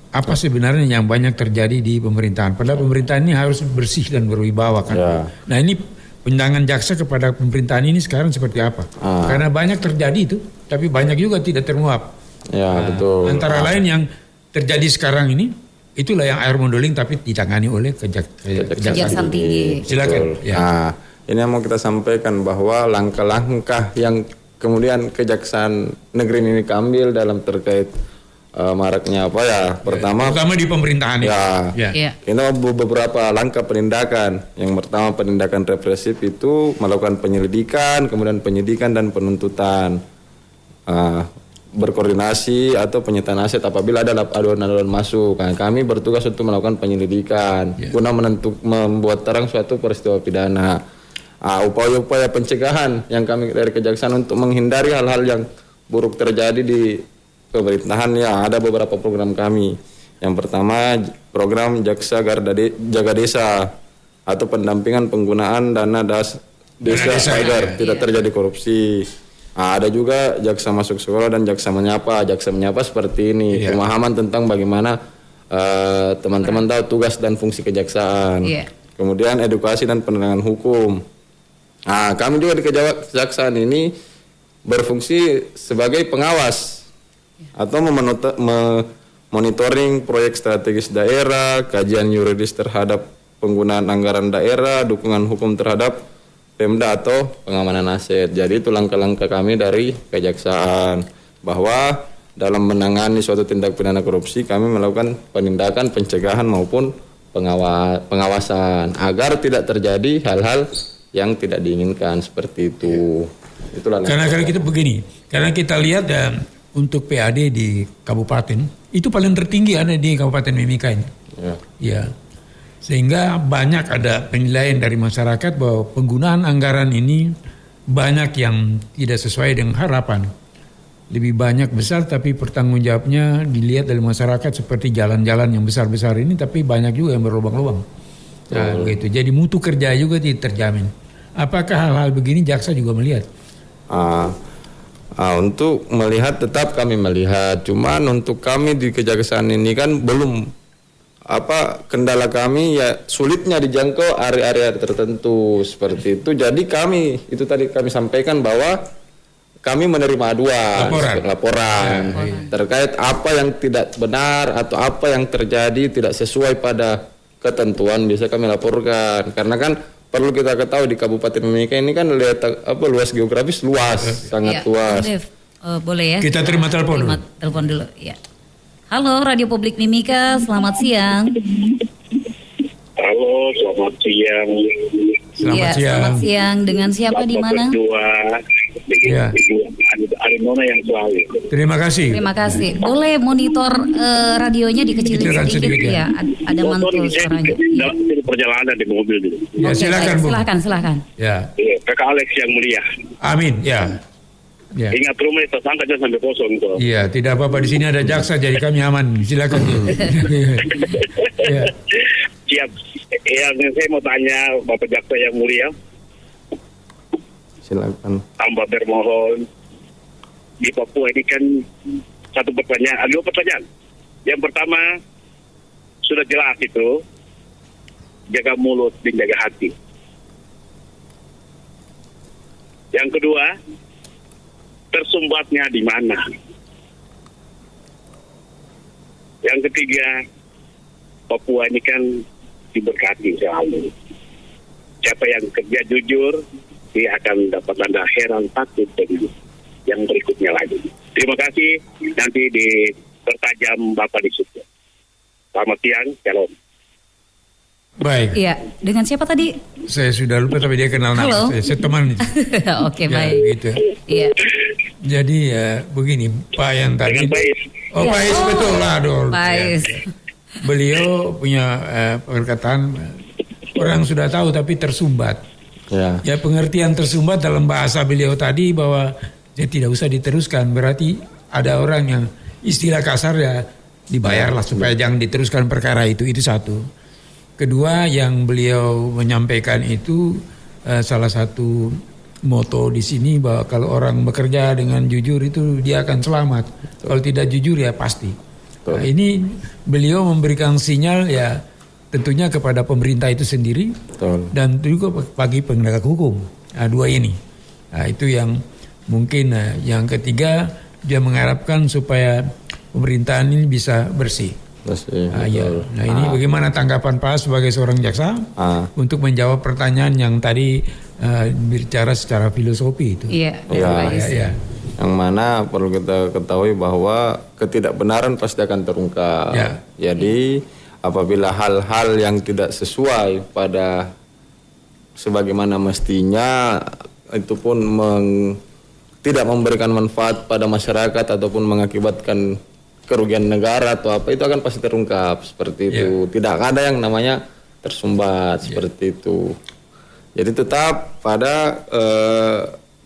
apa sebenarnya yang banyak terjadi di pemerintahan. Padahal pemerintahan ini harus bersih dan berwibawa kan. Nah, ini pandangan jaksa kepada pemerintahan ini sekarang seperti apa? Karena banyak terjadi itu, tapi banyak juga tidak termuap. Betul. Antara lain yang terjadi sekarang ini, itulah yang air modeling tapi ditangani oleh Kejaksaan Tinggi. Silakan. Ini yang mau kita sampaikan bahwa langkah-langkah yang kemudian Kejaksaan Negeri Mimika ambil dalam terkait maraknya apa ya? Pertama di pemerintahan ini beberapa langkah penindakan. Yang pertama penindakan represif itu melakukan penyelidikan, kemudian penyidikan dan penuntutan. Berkoordinasi atau penyitaan aset apabila ada aduan-aduan masuk. Nah, kami bertugas untuk melakukan penyelidikan guna membuat terang suatu peristiwa pidana. Upaya-upaya pencegahan yang kami dari Kejaksaan untuk menghindari hal-hal yang buruk terjadi di pemerintahan ada beberapa program kami. Yang pertama program Jaksa Jaga Desa atau pendampingan penggunaan dana desa agar tidak terjadi korupsi. Ada juga Jaksa Masuk Sekolah dan Jaksa Menyapa. Jaksa Menyapa seperti ini, pemahaman tentang bagaimana teman-teman tahu tugas dan fungsi kejaksaan. Kemudian edukasi dan penerangan hukum. Kami juga di Kejaksaan ini berfungsi sebagai pengawas atau monitoring proyek strategis daerah, kajian yuridis terhadap penggunaan anggaran daerah, dukungan hukum terhadap Pemda atau pengamanan aset. Jadi itu langkah-langkah kami dari Kejaksaan bahwa dalam menangani suatu tindak pidana korupsi kami melakukan penindakan, pencegahan maupun pengawasan agar tidak terjadi hal-hal yang tidak diinginkan seperti itu. Itulah. Karena kita begini, karena kita lihat untuk PAD di kabupaten itu paling tertinggi ada di Kabupaten Mimika ini. Sehingga banyak ada penilaian dari masyarakat bahwa penggunaan anggaran ini banyak yang tidak sesuai dengan harapan. Lebih banyak besar tapi pertanggungjawabnya dilihat dari masyarakat seperti jalan-jalan yang besar-besar ini tapi banyak juga yang berlubang-lubang. Gitu. Jadi mutu kerja juga tidak terjamin. Apakah hal-hal begini jaksa juga melihat? Untuk melihat tetap kami melihat, cuman untuk kami di Kejaksaan ini kan belum kendala kami sulitnya dijangkau area-area tertentu seperti itu. Jadi kami itu tadi kami sampaikan bahwa kami menerima aduan, laporan terkait apa yang tidak benar atau apa yang terjadi tidak sesuai pada ketentuan, biasa kami laporkan. Karena kan perlu kita ketahui di Kabupaten Mimika ini kan luas geografis luas, sangat luas. Dev, boleh ya? Kita terima telepon dulu. Telepon dulu, ya. Halo, Radio Publik Mimika, selamat siang. Halo, selamat siang. Selamat siang. Dengan siapa di mana? Ya. Arimona yang selalu. Terima kasih. Terima kasih. Boleh monitor radionya dikecilin sedikit ya. Ada mantul suaranya. Dalam perjalanan di mobil dulu. Ya, silakan, Bu. Silakan. Ya. Kakak Alex yang mulia. Amin. Ya. Ya. Ingat rumah tersangka jangan sampai kosong tuh. Iya, tidak apa-apa, di sini ada jaksa jadi kami aman. Silakan. Ya. Siap. Yang saya mau tanya Bapak Jaksa yang mulia. Silakan. Tambah bermohon. Di Papua ini kan satu pertanyaan, dua pertanyaan. Yang pertama sudah jelas itu jaga mulut dan jaga hati. Yang kedua, tersumbatnya di mana? Yang ketiga, Papua ini kan diberkati selalu. Siapa yang kerja jujur, dia akan dapat tanda heran takut dengan yang berikutnya lagi. Terima kasih. Nanti dipertajam Bapak di situ. Selamat siang, shalom. Baik. Iya, dengan siapa tadi? Saya sudah lupa tapi dia kenal nama saya. Saya teman. Oke, Ya, baik. gitu. Iya. Jadi begini, Pak yang tadi. Dengan baik. Oh, Pak Is, betul lah, Dol. Pak Is. Beliau punya perkataan orang sudah tahu tapi tersumbat. Ya. Ya, pengertian tersumbat dalam bahasa beliau tadi bahwa dia tidak usah diteruskan. Berarti ada orang yang istilah kasar ya dibayarlah supaya jangan diteruskan perkara itu. Itu satu. Kedua, yang beliau menyampaikan itu salah satu moto di sini bahwa kalau orang bekerja dengan jujur itu dia akan selamat. Kalau tidak jujur ya pasti. Nah, ini beliau memberikan sinyal ya tentunya kepada pemerintah itu sendiri. Betul. Dan juga bagi penegak hukum. Nah, dua ini. Nah, itu yang mungkin. Yang ketiga, dia mengharapkan supaya pemerintahan ini bisa bersih. Ya. Nah, ini bagaimana tanggapan Pak sebagai seorang jaksa untuk menjawab pertanyaan yang tadi bicara secara filosofi itu? Iya. Ya. Yang mana perlu kita ketahui bahwa ketidakbenaran pasti akan terungkap. Ya. Jadi apabila hal-hal yang tidak sesuai pada sebagaimana mestinya itu pun tidak memberikan manfaat pada masyarakat ataupun mengakibatkan kerugian negara atau apa, itu akan pasti terungkap seperti itu. Tidak ada yang namanya tersumbat seperti itu. Jadi tetap pada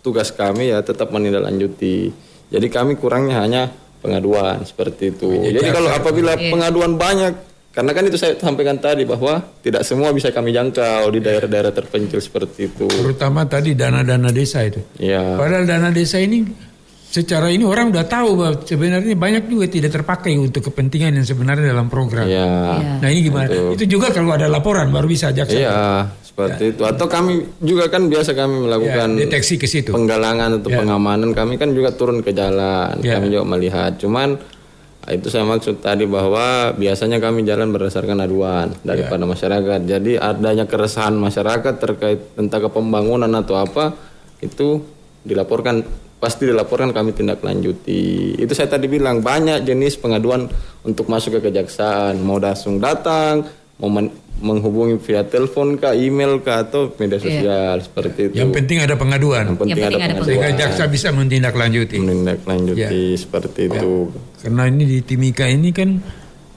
tugas kami ya tetap menindaklanjuti. Jadi kami kurangnya hanya pengaduan seperti itu. Jadi kalau apabila pengaduan banyak, karena kan itu saya sampaikan tadi bahwa tidak semua bisa kami jangkau di daerah-daerah terpencil seperti itu. Terutama tadi dana-dana desa itu. Ya. Padahal dana desa ini secara ini orang udah tahu bahwa sebenarnya banyak juga tidak terpakai untuk kepentingan yang sebenarnya dalam program. Ya. Nah ini gimana? Betul. Itu juga kalau ada laporan baru bisa jaksa. Iya, seperti itu. Atau kami juga kan biasa kami melakukan deteksi ke situ. Penggalangan atau pengamanan, kami kan juga turun ke jalan. Kami juga melihat. Cuman itu saya maksud tadi bahwa biasanya kami jalan berdasarkan aduan daripada masyarakat. Jadi adanya keresahan masyarakat terkait tentang pembangunan atau apa itu pasti dilaporkan, kami tindak lanjuti. Itu saya tadi bilang banyak jenis pengaduan untuk masuk ke kejaksaan. Mau langsung datang, mau menghubungi via telepon kah, email kah, atau media sosial seperti itu. Yang penting ada pengaduan. Yang penting ada pengaduan. Sehingga jaksa bisa menindaklanjuti. Seperti itu. Karena ini di Timika ini kan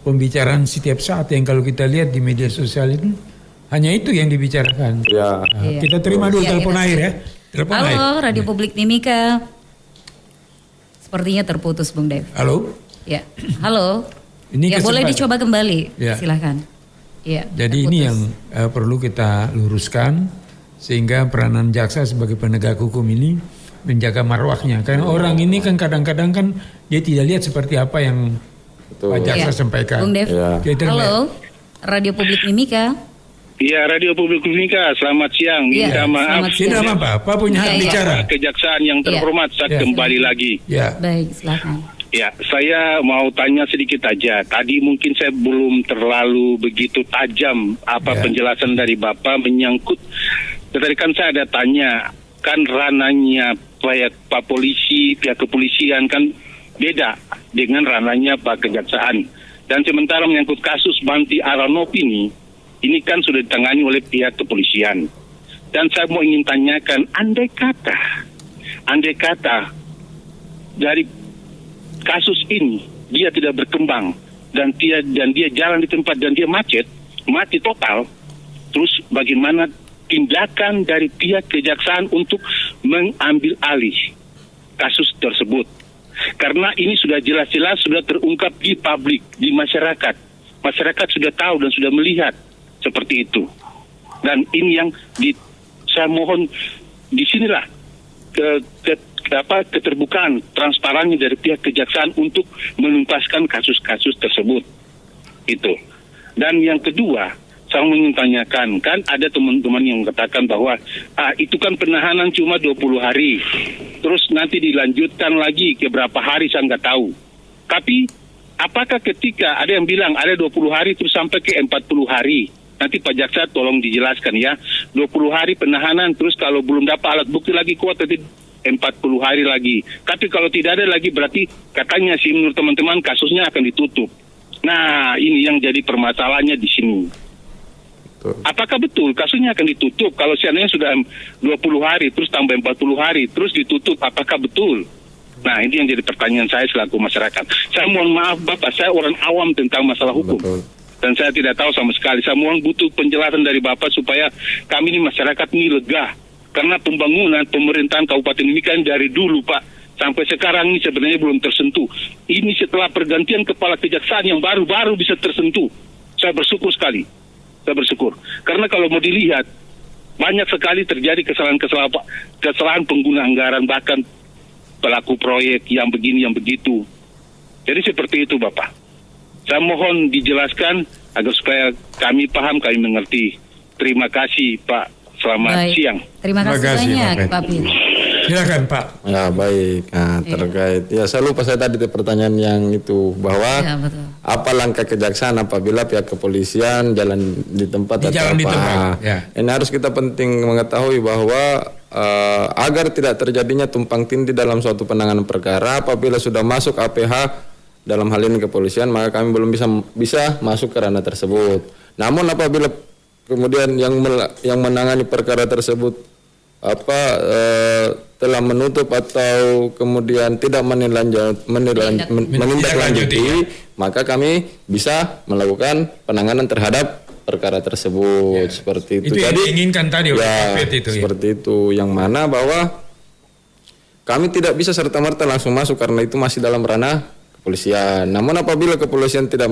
pembicaraan setiap saat yang kalau kita lihat di media sosial itu hanya itu yang dibicarakan. Ya. Nah, kita terima dulu telepon air ya. Telepon air. Halo, Radio Publik Mimika. Sepertinya terputus, Bung Dev. Halo. Ya, halo. Ini ya boleh dicoba kembali. Ya. Silahkan. Ya, jadi ini yang perlu kita luruskan sehingga peranan jaksa sebagai penegak hukum ini menjaga marwahnya. Karena orang ini kan kadang-kadang kan dia tidak lihat seperti apa yang Pak jaksa sampaikan. Bung Dev. Ya. Halo, Radio Publik Mimika. Ya, Radio Publik Mimika, selamat siang. Iya, Minta maaf. selamat siang. Tidak apa-apa, punya hak Iya, iya. bicara. Kejaksaan yang terhormat, saya Iya. kembali lagi. Ya. Baik, silakan. Ya, saya mau tanya sedikit aja. Tadi mungkin saya belum terlalu begitu tajam apa Ya. penjelasan dari Bapak menyangkut. Tadi kan saya ada tanya, kan ranahnya Pak polisi, pihak kepolisian kan beda dengan ranahnya Pak Kejaksaan. Dan sementara menyangkut kasus Banti Aranop ini kan sudah ditangani oleh pihak kepolisian. Dan saya mau ingin tanyakan, andai kata dari kasus ini dia tidak berkembang dan dia jalan di tempat dan dia mati total, terus bagaimana tindakan dari pihak kejaksaan untuk mengambil alih kasus tersebut? Karena ini sudah jelas-jelas sudah terungkap di publik, di masyarakat. Masyarakat sudah tahu dan sudah melihat seperti itu. Dan ini yang saya mohon disinilah keterbukaan, transparannya dari pihak kejaksaan untuk menuntaskan kasus-kasus tersebut. Itu. Dan yang kedua, saya ingin tanyakan, kan ada teman-teman yang mengatakan bahwa itu kan penahanan cuma 20 hari. Terus nanti dilanjutkan lagi ke berapa hari saya nggak tahu. Tapi apakah ketika ada yang bilang ada 20 hari terus sampai ke 40 hari? Nanti Pak Jaksa tolong dijelaskan ya. 20 hari penahanan terus kalau belum dapat alat bukti lagi kuat nanti 40 hari lagi. Tapi kalau tidak ada lagi berarti katanya sih menurut teman-teman kasusnya akan ditutup. Nah, ini yang jadi permasalahannya di sini. Apakah betul kasusnya akan ditutup kalau seandainya sudah 20 hari terus tambah 40 hari terus ditutup, apakah betul? Nah, ini yang jadi pertanyaan saya selaku masyarakat. Saya mohon maaf Bapak, saya orang awam tentang masalah hukum. Betul. Dan saya tidak tahu sama sekali. Saya mohon butuh penjelasan dari Bapak supaya kami ini masyarakat ini lega. Karena pembangunan pemerintahan Kabupaten Mimika dari dulu Pak sampai sekarang ini sebenarnya belum tersentuh. Ini setelah pergantian kepala kejaksaan yang baru-baru bisa tersentuh. Saya bersyukur sekali. Saya bersyukur. Karena kalau mau dilihat banyak sekali terjadi kesalahan pengguna anggaran, bahkan pelaku proyek yang begini yang begitu. Jadi seperti itu Bapak. Saya mohon dijelaskan agar supaya kami paham, kami mengerti. Terima kasih Pak. Selamat siang. Terima kasih banyak Pak Pir. Silakan Pak. Ya baik. Nah, terkait ya saya lupa saya tadi pertanyaan yang itu bahwa Ya, betul. apa langkah kejaksaan apabila pihak kepolisian jalan di tempat atau Jalan di apa? tempat, ya. Ini harus kita penting mengetahui bahwa agar tidak terjadinya tumpang tindih dalam suatu penanganan perkara apabila sudah masuk APH dalam hal ini kepolisian maka kami belum bisa masuk ke ranah tersebut. Namun apabila kemudian yang menangani perkara tersebut telah menutup atau kemudian tidak menindaklanjuti, maka kami bisa melakukan penanganan terhadap perkara tersebut. Seperti itu. Itu yang Jadi diinginkan tadi oleh Pak Pir itu. seperti itu, yang mana bahwa kami tidak bisa serta-merta langsung masuk karena itu masih dalam ranah kepolisian. Namun apabila kepolisian tidak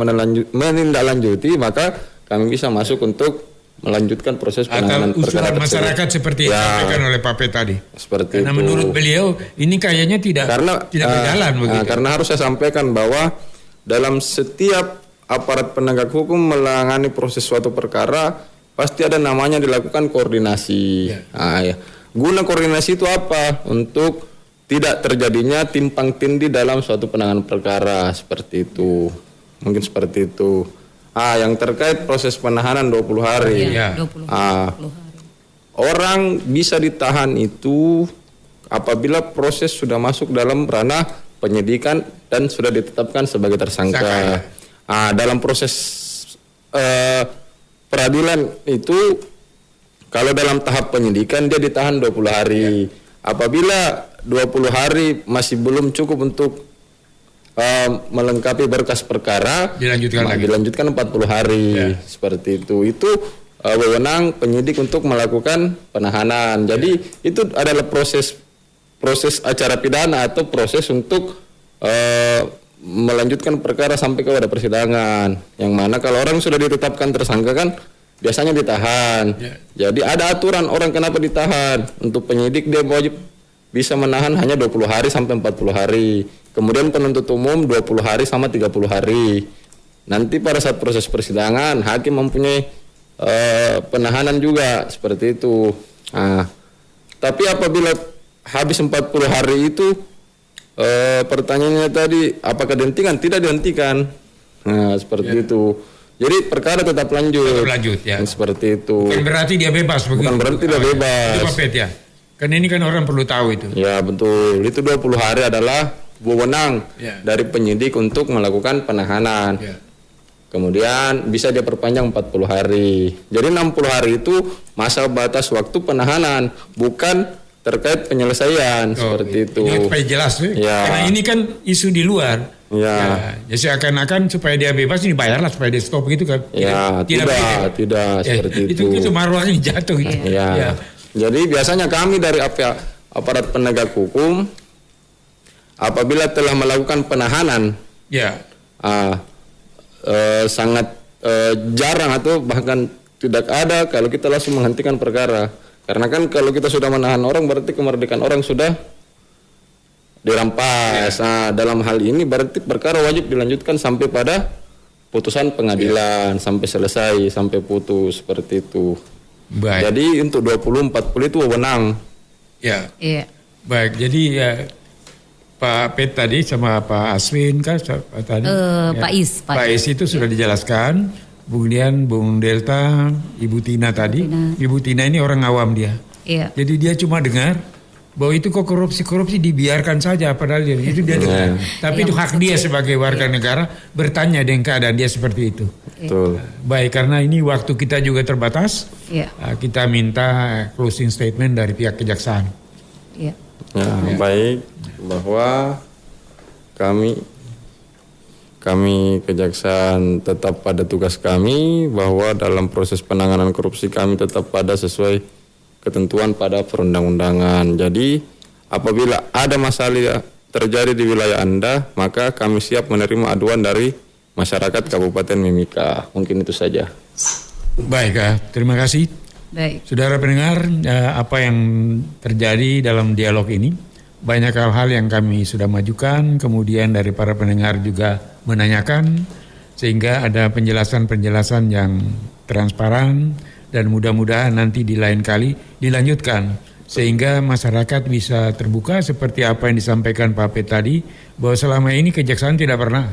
menindaklanjuti, maka kami bisa masuk untuk melanjutkan proses penanganan Atau perkara usulan tersebut. masyarakat seperti yang disampaikan oleh Pak Pir tadi. Seperti Karena itu. menurut beliau ini kayaknya tidak berjalan begitu. Karena harus saya sampaikan bahwa dalam setiap aparat penegak hukum menangani proses suatu perkara pasti ada namanya dilakukan koordinasi. Ya. Guna koordinasi itu apa? Untuk tidak terjadinya timpang tindih dalam suatu penanganan perkara seperti itu. Mungkin seperti itu. Yang terkait proses penahanan 20 hari. Ya, 20 hari. Orang bisa ditahan itu apabila proses sudah masuk dalam ranah penyidikan dan sudah ditetapkan sebagai tersangka. Dalam proses peradilan itu kalau dalam tahap penyidikan dia ditahan 20 hari. Apabila 20 hari masih belum cukup untuk melengkapi berkas perkara, dilanjutkan 40 hari. Seperti itu. Itu wewenang penyidik untuk melakukan penahanan. Jadi itu adalah proses acara pidana atau proses untuk melanjutkan perkara sampai kepada persidangan. Yang mana kalau orang sudah ditetapkan tersangka kan biasanya ditahan. Jadi ada aturan orang kenapa ditahan. Untuk penyidik dia wajib bisa menahan hanya 20 hari sampai 40 hari. Kemudian penuntut umum 20 hari sama 30 hari. Nanti pada saat proses persidangan hakim mempunyai penahanan juga seperti itu. Nah, tapi apabila habis 40 hari itu pertanyaannya tadi apakah dihentikan? Tidak dihentikan. Nah, seperti itu. Jadi perkara tetap lanjut. Tetap lanjut ya. Seperti itu. Bukan berarti dia bebas begitu. Bukan berarti dia bebas. Itu Pak Pet ya. Karena ini kan orang perlu tahu itu. Ya betul. Itu 20 hari adalah wewenang dari penyidik untuk melakukan penahanan. Ya. Kemudian bisa dia perpanjang 40 hari. Jadi 60 hari itu masa batas waktu penahanan, bukan terkait penyelesaian seperti itu. Ini supaya jelas Ya. Karena ini kan isu di luar. Ya. Jadi seakan-akan supaya dia bebas ini bayarlah supaya dia stop gitu kan. Ya, tidak seperti itu. Itu marwahnya jatuh gitu. Ya. Jadi biasanya kami dari aparat penegak hukum apabila telah melakukan penahanan sangat jarang atau bahkan tidak ada kalau kita langsung menghentikan perkara. Karena kan kalau kita sudah menahan orang berarti kemerdekaan orang sudah dirampas. Nah, dalam hal ini berarti perkara wajib dilanjutkan sampai pada putusan pengadilan, sampai selesai, sampai putus seperti itu. Baik. Jadi untuk 20-40 itu wewenang. Ya. Iya. Baik, jadi Pak Pet tadi sama Pak Aswin kan tadi. Pak Is itu sudah dijelaskan. Kemudian Bung Delta, Ibu Tina tadi. Ibu Tina ini orang awam dia. Iya. Jadi dia cuma dengar bahwa itu kok korupsi dibiarkan saja padahal itu dia dengar. Tapi itu hak dia sebagai warga negara bertanya dengan keadaan dia seperti itu. Betul. Baik, karena ini waktu kita juga terbatas. Iya. Kita minta closing statement dari pihak kejaksaan. Iya. Ya, baik, bahwa kami kejaksaan tetap pada tugas kami, bahwa dalam proses penanganan korupsi kami tetap pada sesuai ketentuan pada perundang-undangan. Jadi apabila ada masalah terjadi di wilayah Anda, maka kami siap menerima aduan dari masyarakat Kabupaten Mimika. Mungkin itu saja. Baik, terima kasih. Baik. Saudara pendengar, apa yang terjadi dalam dialog ini, banyak hal-hal yang kami sudah majukan, kemudian dari para pendengar juga menanyakan, sehingga ada penjelasan-penjelasan yang transparan, dan mudah-mudahan nanti di lain kali dilanjutkan sehingga masyarakat bisa terbuka seperti apa yang disampaikan Pak Pet tadi, bahwa selama ini kejaksaan tidak pernah,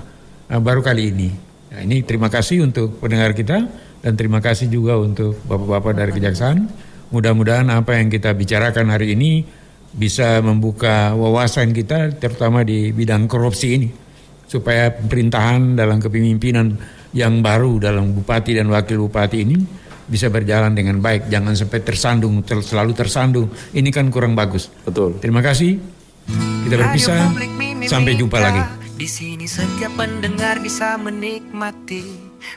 baru kali ini. Nah, ini terima kasih untuk pendengar kita dan terima kasih juga untuk bapak-bapak dari kejaksaan. Mudah-mudahan apa yang kita bicarakan hari ini bisa membuka wawasan kita terutama di bidang korupsi ini, supaya pemerintahan dalam kepemimpinan yang baru dalam bupati dan wakil bupati ini bisa berjalan dengan baik, jangan sampai selalu tersandung. Ini kan kurang bagus. Betul. Terima kasih. Kita berpisah. Sampai jumpa lagi. Di sini setiap pendengar bisa menikmati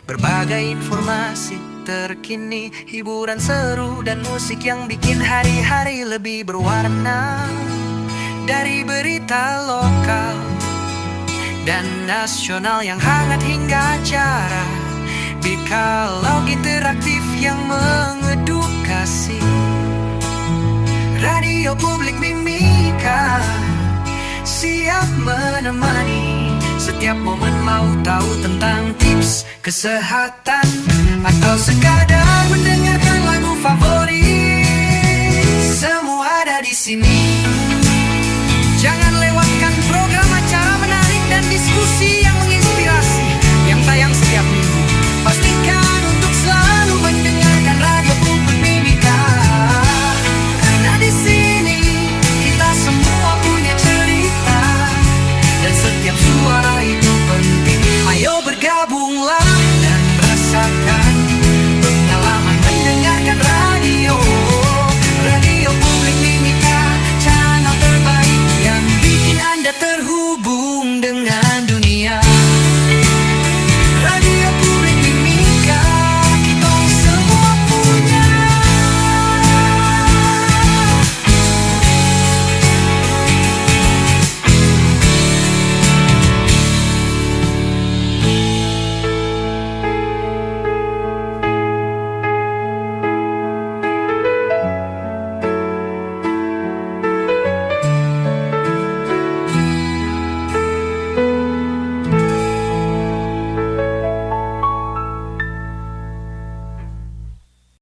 berbagai informasi terkini, hiburan seru dan musik yang bikin hari-hari lebih berwarna. Dari berita lokal dan nasional yang hangat hingga acara dialog interaktif yang mengedukasi. Radio Publik Mimika siap menemani setiap momen. Mau tahu tentang tips kesehatan atau sekadar